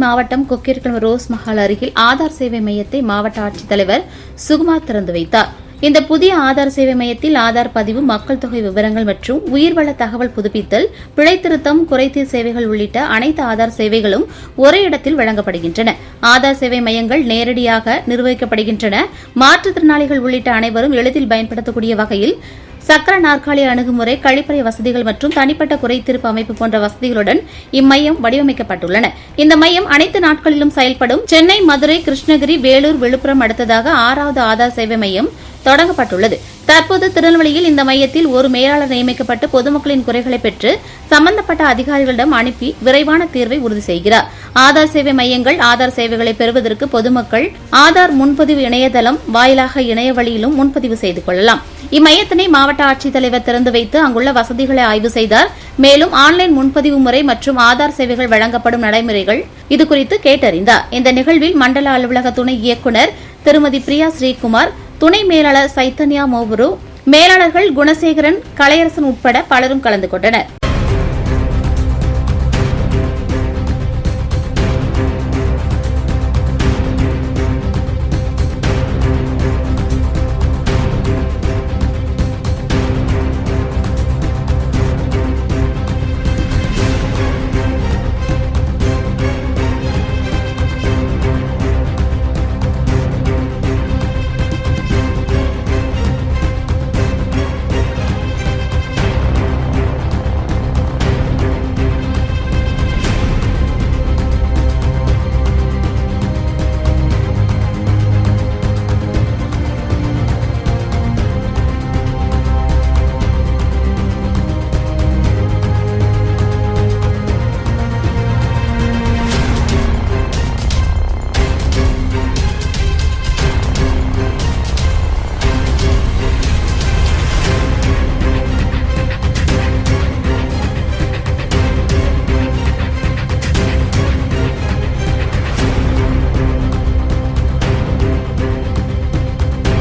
மாவட்டம் கொக்கிரிக்குளம் ரோஸ் மஹால் அருகில் ஆதார் சேவை மையத்தை மாவட்ட ஆட்சித்தலைவர் சுகுமார் திறந்து வைத்தார். இந்த புதிய ஆதார் சேவை மையத்தில் ஆதார் பதிவு, மக்கள் தொகை விவரங்கள் மற்றும் உயிர்வள தகவல் புதுப்பித்தல், பிழை திருத்தம், குறைதீர் சேவைகள் உள்ளிட்ட அனைத்து ஆதார் சேவைகளும் ஒரே இடத்தில் வழங்கப்படுகின்றன. ஆதார் சேவை மையங்கள் நேரடியாக நிர்வகிக்கப்படுகின்றன. மாற்றுத்திறனாளிகள் உள்ளிட்ட அனைவரும் எளிதில் பயன்படுத்தக்கூடிய வகையில் சக்கர நாற்காலி அணுகுமுறை, கழிப்பறை வசதிகள் மற்றும் தனிப்பட்ட குறைதீர்ப்பு அமைப்பு போன்ற வசதிகளுடன் இம்மையம் வடிவமைக்கப்பட்டுள்ளன. இந்த மையம் அனைத்து நாட்களிலும் செயல்படும். சென்னை, மதுரை, கிருஷ்ணகிரி, வேலூர், விழுப்புரம் அடுத்ததாக 6வது ஆதார் சேவை மையம் தொடங்கப்பட்டுள்ளது. தற்போது திருநெல்வேலியில் இந்த மையத்தில் ஒரு மேலாளர் நியமிக்கப்பட்டு பொதுமக்களின் குறைகளை பெற்று சம்பந்தப்பட்ட அதிகாரிகளிடம் அனுப்பி விரைவான தீர்வை உறுதி செய்கிறார். ஆதார் சேவை மையங்கள் ஆதார் சேவைகளை பெறுவதற்கு பொதுமக்கள் ஆதார் முன்பதிவு இணையதளம் வாயிலாக இணைய வழியிலும் முன்பதிவு செய்து கொள்ளலாம். இம்மையத்தினை மாவட்ட ஆட்சித்தலைவர் திறந்து வைத்து அங்குள்ள வசதிகளை ஆய்வு செய்தார். மேலும் ஆன்லைன் முன்பதிவு முறை மற்றும் ஆதார் சேவைகள் வழங்கப்படும் நடைமுறைகள் இதுகுறித்து கேட்டறிந்தார். இந்த நிகழ்வில் மண்டல அலுவலக துணை இயக்குநர் திருமதி பிரியா ஸ்ரீகுமார், துணை மேலாளர் சைத்தன்யா மோபுரு, மேலாளர்கள் குணசேகரன், கலையரசன் உட்பட பலரும் கலந்து கொண்டனர்.